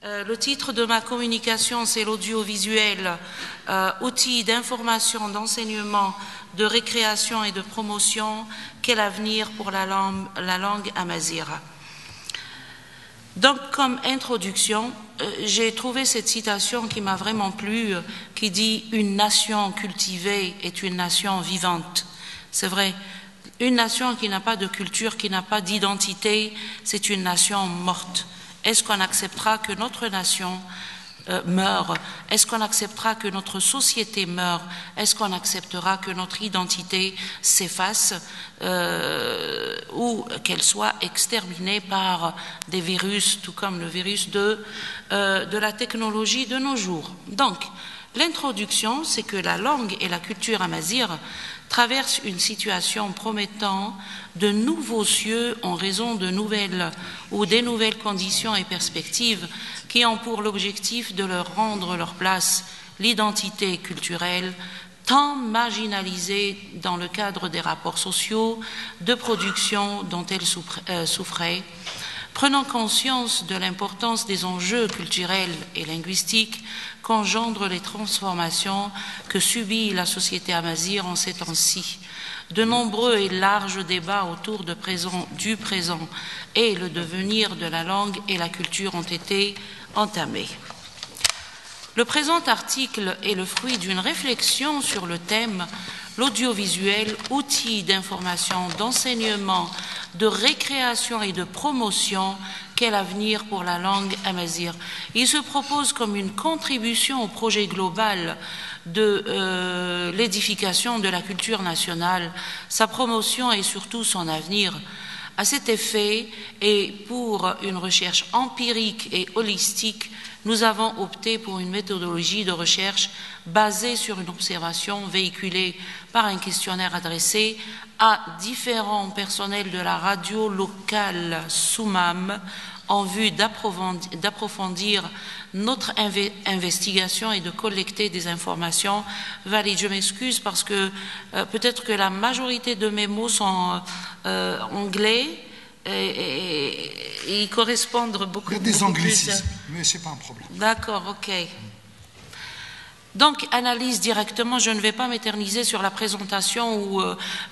Le titre de ma communication, c'est l'audiovisuel, outil d'information, d'enseignement, de récréation et de promotion. Quel avenir pour la langue amazigh? Donc, comme introduction, j'ai trouvé cette citation qui m'a vraiment plu, qui dit « Une nation cultivée est une nation vivante ». C'est vrai, une nation qui n'a pas de culture, qui n'a pas d'identité, c'est une nation morte. Est-ce qu'on acceptera que notre nation meure? Est-ce qu'on acceptera que notre société meure? Est-ce qu'on acceptera que notre identité s'efface ou qu'elle soit exterminée par des virus, tout comme le virus de la technologie de nos jours? Donc, l'introduction, c'est que la langue et la culture amazigh traversent une situation promettant de nouveaux cieux en raison de nouvelles ou des nouvelles conditions et perspectives qui ont pour l'objectif de leur rendre leur place, l'identité culturelle, tant marginalisée dans le cadre des rapports sociaux de production dont elle souffrait. Prenant conscience de l'importance des enjeux culturels et linguistiques qu'engendrent les transformations que subit la société amazigh en ces temps-ci, de nombreux et larges débats autour du présent et le devenir de la langue et la culture ont été entamés. Le présent article est le fruit d'une réflexion sur le thème « L'audiovisuel, outil d'information, d'enseignement, de récréation et de promotion, quel avenir pour la langue amazigh ». Il se propose comme une contribution au projet global de l'édification de la culture nationale, sa promotion et surtout son avenir. À cet effet, et pour une recherche empirique et holistique, nous avons opté pour une méthodologie de recherche basée sur une observation véhiculée par un questionnaire adressé à différents personnels de la radio locale Soumam en vue d'approfondir notre investigation et de collecter des informations valides. Je m'excuse parce que peut-être que la majorité de mes mots sont anglais et ils correspondent beaucoup. Il y a des anglicismes, mais ce n'est pas un problème. D'accord, ok. Donc, analyse directement, je ne vais pas m'éterniser sur la présentation ou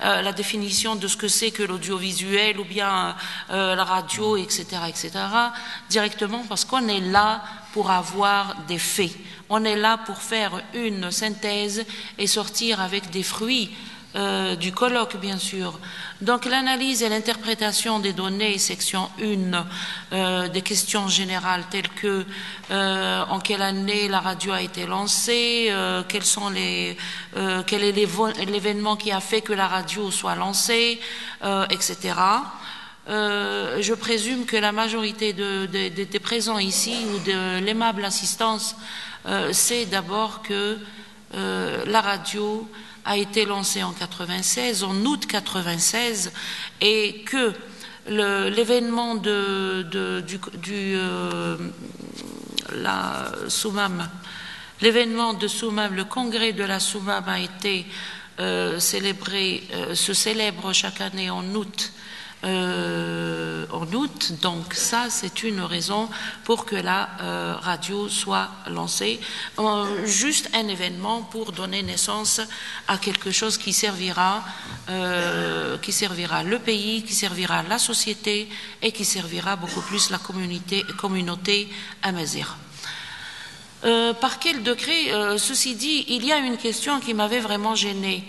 la définition de ce que c'est que l'audiovisuel ou bien la radio, etc., directement parce qu'on est là pour avoir des faits. On est là pour faire une synthèse et sortir avec des fruits du colloque, bien sûr. Donc, l'analyse et l'interprétation des données, section 1, des questions générales telles que en quelle année la radio a été lancée, quel est l'événement qui a fait que la radio soit lancée, etc. Je présume que la majorité des présents ici ou de l'aimable assistance sait d'abord que la radio a été lancé en 96, en août 96, et que l'événement la Soumam, l'événement de Soumam, le congrès de la Soumam a été se célèbre chaque année en août. Donc ça c'est une raison pour que la radio soit lancée, juste un événement pour donner naissance à quelque chose qui servira le pays, qui servira la société et qui servira beaucoup plus la communauté amazigh. Par quel décret, ceci dit, il y a une question qui m'avait vraiment gênée.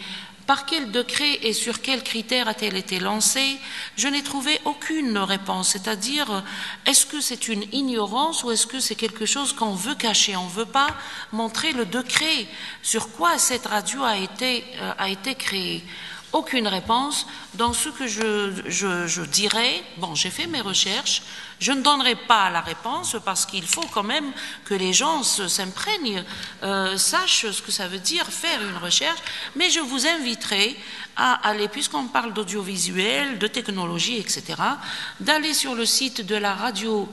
Par quel décret et sur quels critères a-t-elle été lancée? Je n'ai trouvé aucune réponse. C'est-à-dire, est-ce que c'est une ignorance ou est-ce que c'est quelque chose qu'on veut cacher? On ne veut pas montrer le décret sur quoi cette radio a été créée. Aucune réponse. Dans ce que je dirais, bon, j'ai fait mes recherches, je ne donnerai pas la réponse parce qu'il faut quand même que les gens s'imprègnent, sachent ce que ça veut dire faire une recherche, mais je vous inviterai à aller, puisqu'on parle d'audiovisuel, de technologie, etc., d'aller sur le site de la radio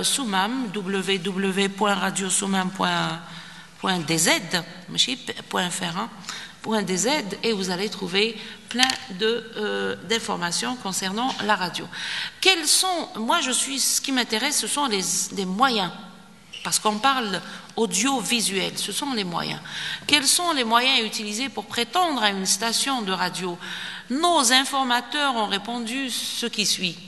Soumam, www.radiosoumam.dz, .dz, et vous allez trouver plein d'informations concernant la radio. Quels sont, ce qui m'intéresse, ce sont les moyens parce qu'on parle audiovisuel, ce sont les moyens. Quels sont les moyens utilisés pour prétendre à une station de radio? Nos informateurs ont répondu ce qui suit.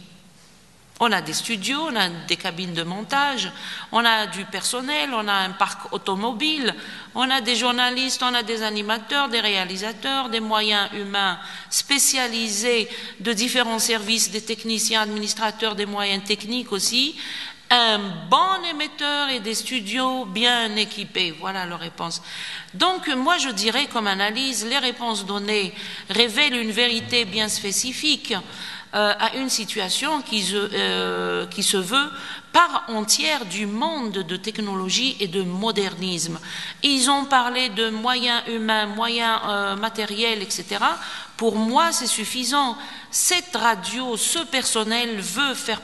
On a des studios, on a des cabines de montage, on a du personnel, on a un parc automobile, on a des journalistes, on a des animateurs, des réalisateurs, des moyens humains spécialisés de différents services, des techniciens, administrateurs, des moyens techniques aussi, un bon émetteur et des studios bien équipés. Voilà leur réponse. Donc, moi, je dirais comme analyse, les réponses données révèlent une vérité bien spécifique à une situation qui se veut part entière du monde de technologie et de modernisme. Ils ont parlé de moyens humains, moyens matériels, etc. Pour moi, c'est suffisant. Cette radio, ce personnel veut faire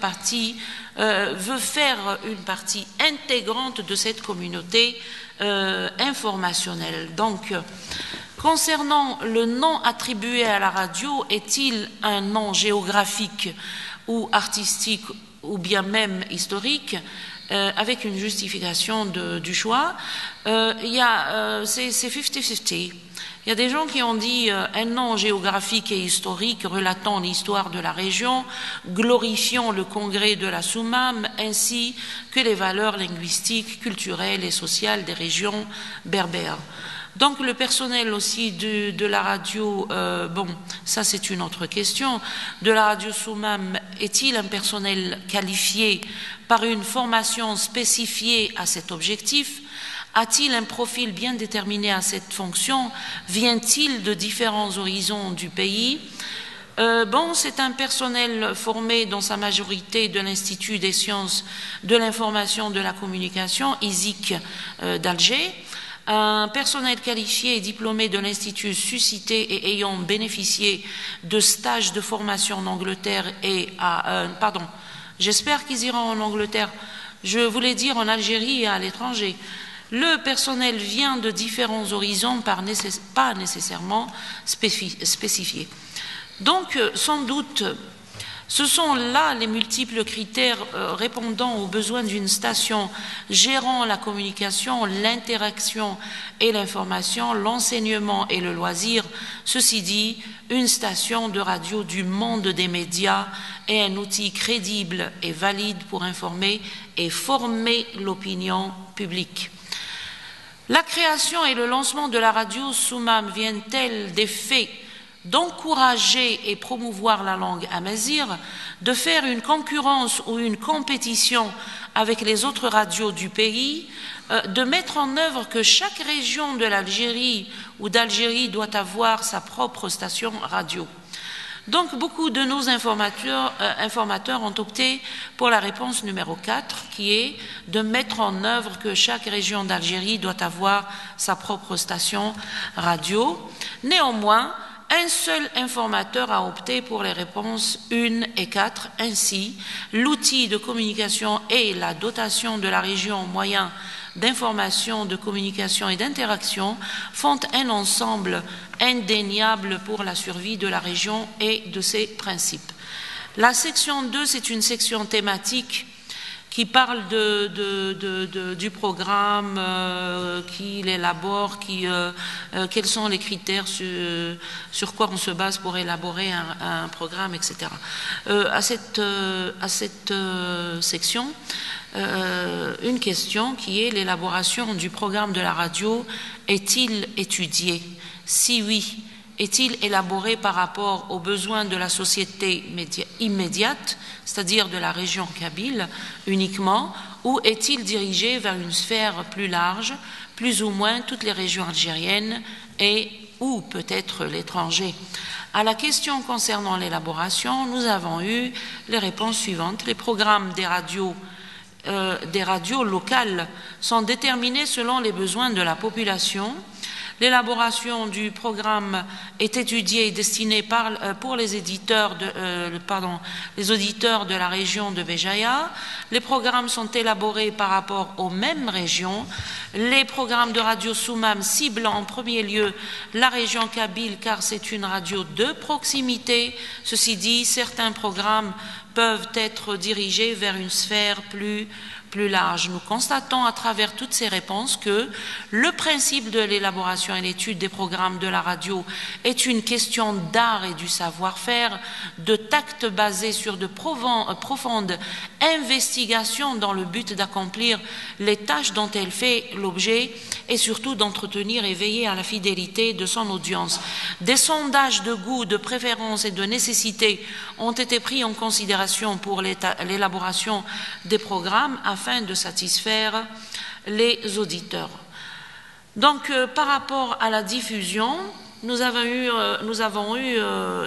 une partie intégrante de cette communauté informationnelle. Donc, concernant le nom attribué à la radio, est-il un nom géographique ou artistique ou bien même historique, avec une justification du choix? C'est 50-50. Il y a des gens qui ont dit un nom géographique et historique relatant l'histoire de la région, glorifiant le congrès de la Soumam, ainsi que les valeurs linguistiques, culturelles et sociales des régions berbères. Donc le personnel aussi de la radio, bon, ça c'est une autre question, de la radio Soumam, est-il un personnel qualifié par une formation spécifiée à cet objectif? A-t-il un profil bien déterminé à cette fonction? Vient-il de différents horizons du pays? Bon, c'est un personnel formé dans sa majorité de l'Institut des sciences de l'information de la communication, ISIC d'Alger. Un personnel qualifié et diplômé de l'Institut suscité et ayant bénéficié de stages de formation en Angleterre et j'espère qu'ils iront en Angleterre, je voulais dire en Algérie et à l'étranger. Le personnel vient de différents horizons, pas nécessairement spécifiés. Donc, sans doute, ce sont là les multiples critères répondant aux besoins d'une station gérant la communication, l'interaction et l'information, l'enseignement et le loisir. Ceci dit, une station de radio du monde des médias est un outil crédible et valide pour informer et former l'opinion publique. La création et le lancement de la radio Soumam viennent-elles des faits d'encourager et promouvoir la langue amazigh, de faire une concurrence ou une compétition avec les autres radios du pays, de mettre en œuvre que chaque région de l'Algérie ou d'Algérie doit avoir sa propre station radio? Donc, beaucoup de nos informateurs ont opté pour la réponse numéro 4, qui est de mettre en œuvre que chaque région d'Algérie doit avoir sa propre station radio. Néanmoins, un seul informateur a opté pour les réponses 1 et 4. Ainsi, l'outil de communication et la dotation de la région en moyens d'information, de communication et d'interaction font un ensemble indéniable pour la survie de la région et de ses principes. La section 2, c'est une section thématique qui parle du programme, qui l'élabore, quels sont les critères sur quoi on se base pour élaborer un programme, etc. À cette section, une question qui est l'élaboration du programme de la radio est-il étudié? Si oui, est-il élaboré par rapport aux besoins de la société immédiate, c'est-à-dire de la région kabyle uniquement, ou est-il dirigé vers une sphère plus large, plus ou moins toutes les régions algériennes et ou peut-être l'étranger? À la question concernant l'élaboration, nous avons eu les réponses suivantes. Les programmes des radios locales sont déterminés selon les besoins de la population. L'élaboration du programme est étudiée et destinée pour les auditeurs de la région de Béjaïa. Les programmes sont élaborés par rapport aux mêmes régions. Les programmes de radio Soumam ciblent en premier lieu la région kabyle car c'est une radio de proximité. Ceci dit, certains programmes peuvent être dirigés vers une sphère plus plus large. Nous constatons à travers toutes ces réponses que le principe de l'élaboration et l'étude des programmes de la radio est une question d'art et du savoir-faire, de tact basé sur de profondes investigations dans le but d'accomplir les tâches dont elle fait l'objet et surtout d'entretenir et veiller à la fidélité de son audience. Des sondages de goût, de préférence et de nécessité ont été pris en considération pour l'élaboration des programmes afin de satisfaire les auditeurs. Donc, par rapport à la diffusion, nous avons eu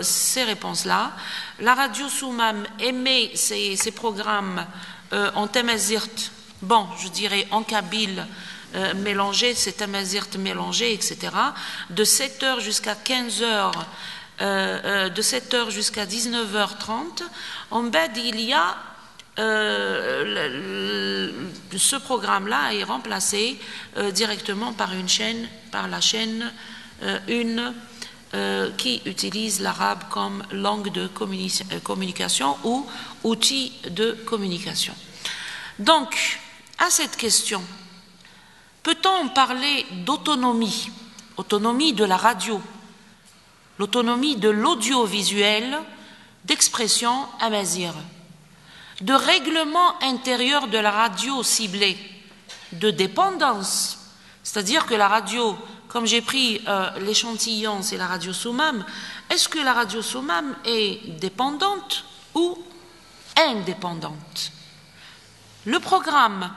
ces réponses-là. La radio Soumam émet ses programmes en tamazirt, bon, je dirais en kabyle mélangé, c'est tamazirt mélangé, etc., de 7h jusqu'à 15h, de 7h jusqu'à 19h30. En bas, il y a ce programme-là est remplacé directement par la chaîne 1 qui utilise l'arabe comme langue de communication ou outil de communication. Donc, à cette question, peut-on parler d'autonomie, autonomie de la radio, l'autonomie de l'audiovisuel, d'expression amazigh, de règlement intérieur de la radio ciblée, de dépendance, c'est-à-dire que la radio, comme j'ai pris l'échantillon, c'est la radio Soumam, est-ce que la radio Soumam est dépendante ou indépendante? Le programme,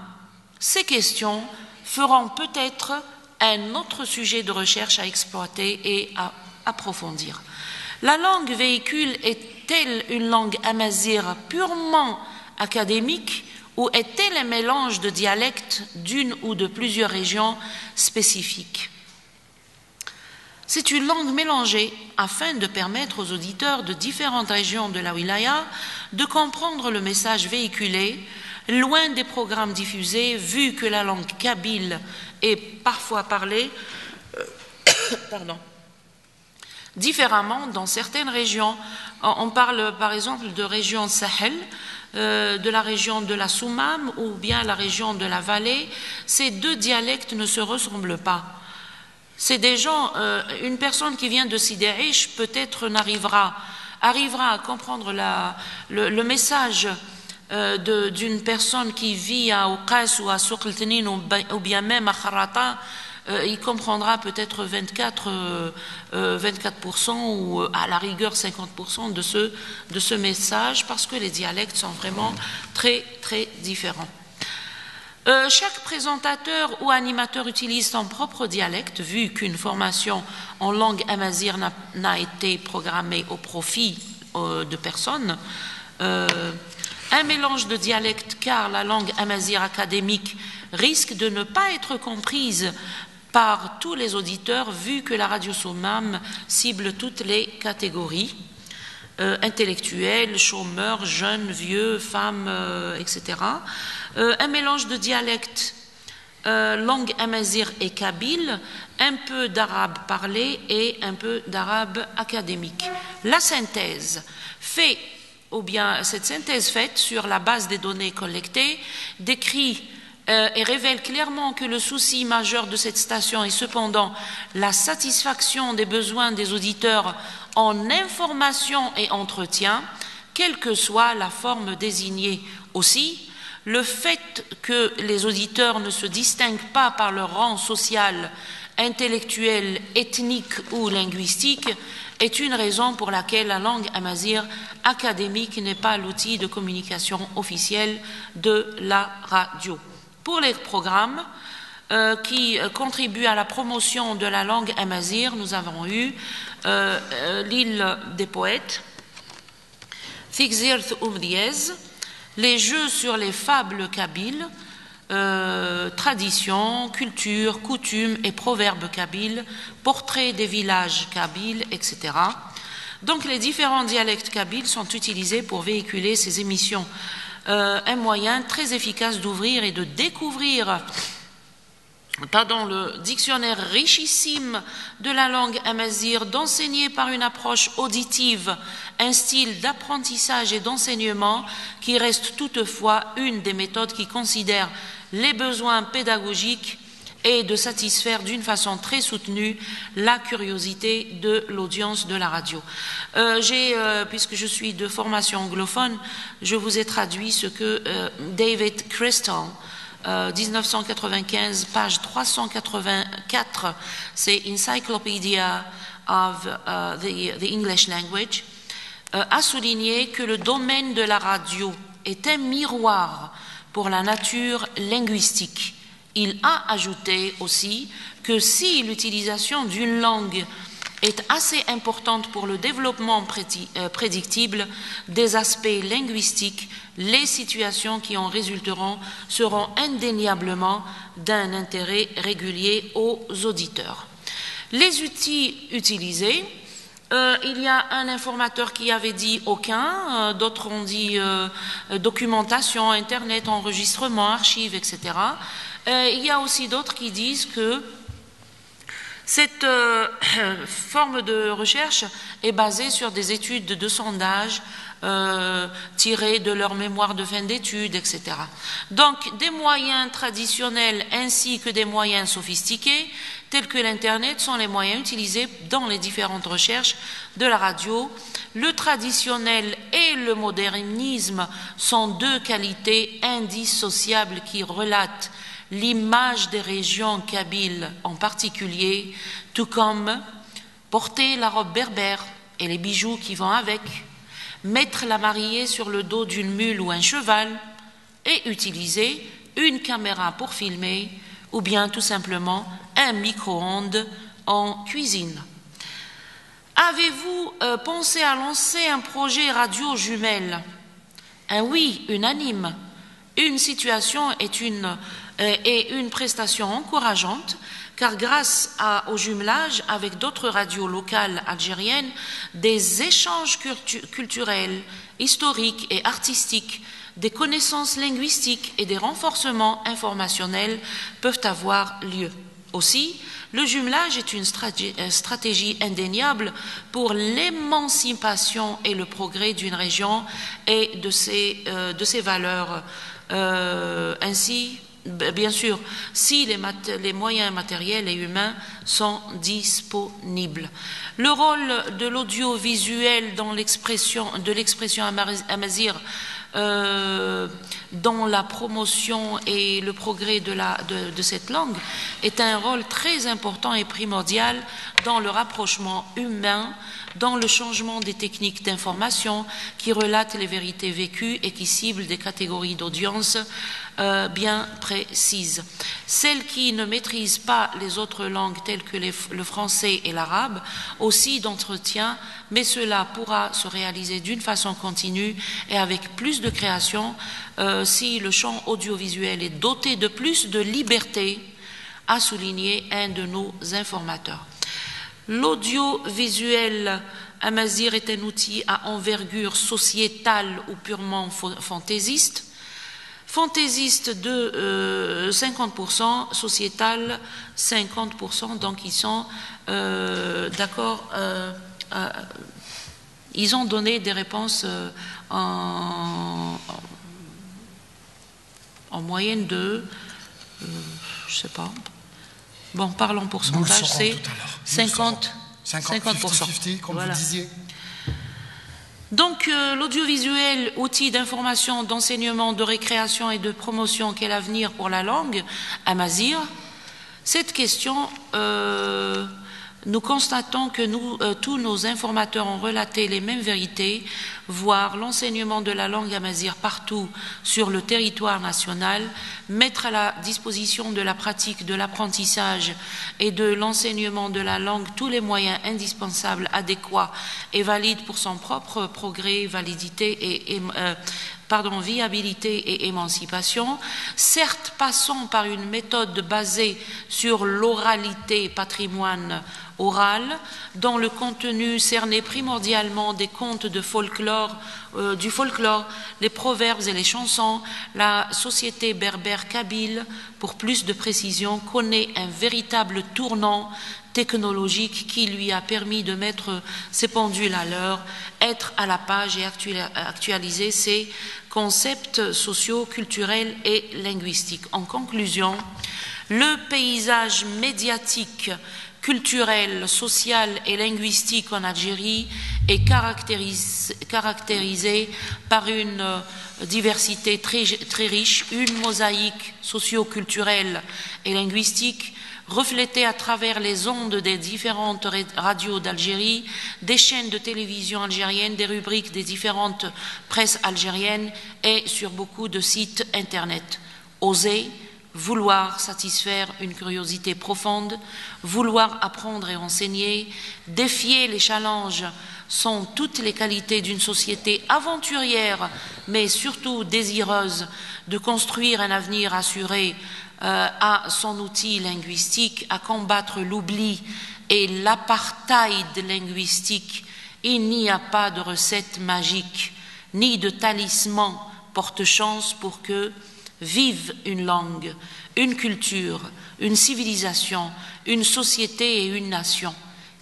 ces questions feront peut-être un autre sujet de recherche à exploiter et à approfondir. La langue véhicule est-elle une langue amazigh purement académique ou est-elle un mélange de dialectes d'une ou de plusieurs régions spécifiques? C'est une langue mélangée afin de permettre aux auditeurs de différentes régions de la wilaya de comprendre le message véhiculé, loin des programmes diffusés, vu que la langue kabyle est parfois parlée différemment dans certaines régions. On parle par exemple de région Sahel, de la région de la Soumam ou bien la région de la vallée. Ces deux dialectes ne se ressemblent pas. C'est des gens, une personne qui vient de Sidi Aish peut-être arrivera à comprendre le message d'une personne qui vit à Ouqas ou à Souq el-Tenin ou bien même à Kharata. Il comprendra peut-être 24% ou à la rigueur 50% de ce message parce que les dialectes sont vraiment très très différents. Chaque présentateur ou animateur utilise son propre dialecte vu qu'une formation en langue amazigh n'a été programmée au profit de personnes. Un mélange de dialectes car la langue amazigh académique risque de ne pas être comprise par tous les auditeurs vu que la radio Soumam cible toutes les catégories intellectuels, chômeurs, jeunes, vieux, femmes, etc. Un mélange de dialectes langue amazigh et kabyle, un peu d'arabe parlé et un peu d'arabe académique. La synthèse fait, ou bien cette synthèse faite sur la base des données collectées décrit et révèle clairement que le souci majeur de cette station est cependant la satisfaction des besoins des auditeurs en information et entretien, quelle que soit la forme désignée. Aussi, le fait que les auditeurs ne se distinguent pas par leur rang social, intellectuel, ethnique ou linguistique est une raison pour laquelle la langue amazigh académique n'est pas l'outil de communication officiel de la radio. Pour les programmes qui contribuent à la promotion de la langue amazigh, nous avons eu l'île des poètes, Fikzirt Diez, les jeux sur les fables kabyles, traditions, culture, coutumes et proverbes kabyles, portraits des villages kabyles, etc. Donc les différents dialectes kabyles sont utilisés pour véhiculer ces émissions. Un moyen très efficace d'ouvrir et de découvrir le dictionnaire richissime de la langue amazigh, d'enseigner par une approche auditive un style d'apprentissage et d'enseignement qui reste toutefois une des méthodes qui considère les besoins pédagogiques et de satisfaire d'une façon très soutenue la curiosité de l'audience de la radio. Puisque je suis de formation anglophone, je vous ai traduit ce que David Crystal, 1995, page 384, c'est Encyclopedia of the English Language, a souligné que le domaine de la radio est un miroir pour la nature linguistique. Il a ajouté aussi que si l'utilisation d'une langue est assez importante pour le développement prédictible des aspects linguistiques, les situations qui en résulteront seront indéniablement d'un intérêt régulier aux auditeurs. Les outils utilisés, il y a un informateur qui avait dit aucun, d'autres ont dit documentation, internet, enregistrement, archives, etc. Il y a aussi d'autres qui disent que cette forme de recherche est basée sur des études de sondage tirées de leur mémoire de fin d'études, etc. Donc, des moyens traditionnels ainsi que des moyens sophistiqués, tels que l'Internet, sont les moyens utilisés dans les différentes recherches de la radio. Le traditionnel et le modernisme sont deux qualités indissociables qui relatent l'image des régions kabyles en particulier, tout comme porter la robe berbère et les bijoux qui vont avec, mettre la mariée sur le dos d'une mule ou un cheval et utiliser une caméra pour filmer ou bien tout simplement un micro-ondes en cuisine. Avez-vous pensé à lancer un projet radio jumelle? Un oui unanime. Une situation est une prestation encourageante, car grâce au jumelage avec d'autres radios locales algériennes, des échanges culturels, historiques et artistiques, des connaissances linguistiques et des renforcements informationnels peuvent avoir lieu. Aussi, le jumelage est une stratégie indéniable pour l'émancipation et le progrès d'une région et de ses valeurs. Ainsi, bien sûr, si les moyens matériels et humains sont disponibles. Le rôle de l'audiovisuel dans l'expression amazigh dans la promotion et le progrès de cette langue est un rôle très important et primordial dans le rapprochement humain, dans le changement des techniques d'information qui relatent les vérités vécues et qui ciblent des catégories d'audience bien précises. Celles qui ne maîtrisent pas les autres langues telles que le français et l'arabe aussi d'entretien, mais cela pourra se réaliser d'une façon continue et avec plus de création si le champ audiovisuel est doté de plus de liberté, a souligné un de nos informateurs. L'audiovisuel amazigh est un outil à envergure sociétale ou purement fantaisiste. Fantaisiste de 50%, sociétal 50%, donc ils sont d'accord, ils ont donné des réponses en moyenne de, je sais pas, bon, parlons pourcentage, c'est 50%. 50%, comme voilà. vous disiez. Donc, l'audiovisuel, outil d'information, d'enseignement, de récréation et de promotion, quel avenir pour la langue amazigh? Cette question, nous constatons que tous nos informateurs ont relaté les mêmes vérités, voire l'enseignement de la langue amazigh partout sur le territoire national, mettre à la disposition de la pratique de l'apprentissage et de l'enseignement de la langue tous les moyens indispensables, adéquats et valides pour son propre progrès, validité viabilité et émancipation, certes passant par une méthode basée sur l'oralité, patrimoine oral, dont le contenu cernait primordialement des contes de folklore, du folklore, les proverbes et les chansons. La société berbère kabyle, pour plus de précision, connaît un véritable tournant technologique qui lui a permis de mettre ses pendules à l'heure, être à la page et actualiser ses concepts sociaux, culturels et linguistiques. En conclusion, le paysage médiatique, culturel, social et linguistique en Algérie est caractérisé par une diversité très riche, une mosaïque socio-culturelle et linguistique reflétée à travers les ondes des différentes radios d'Algérie, des chaînes de télévision algériennes, des rubriques des différentes presses algériennes et sur beaucoup de sites internet. Oser, vouloir satisfaire une curiosité profonde, vouloir apprendre et enseigner, défier les challenges sont toutes les qualités d'une société aventurière, mais surtout désireuse de construire un avenir assuré à son outil linguistique, à combattre l'oubli et l'apartheid linguistique. Il n'y a pas de recette magique, ni de talisman porte-chance pour que vive une langue, une culture, une civilisation, une société et une nation.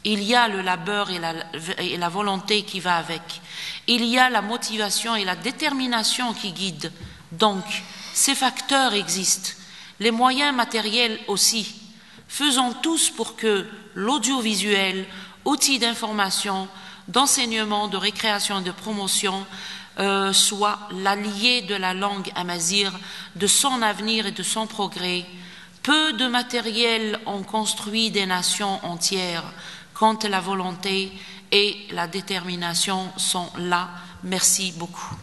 Il y a le labeur et la volonté qui va avec. Il y a la motivation et la détermination qui guident. Donc, ces facteurs existent. Les moyens matériels aussi. Faisons tous pour que l'audiovisuel, outil d'information, d'enseignement, de récréation et de promotion, soit l'allié de la langue amazigh, de son avenir et de son progrès. Peu de matériel ont construit des nations entières quand la volonté et la détermination sont là. Merci beaucoup.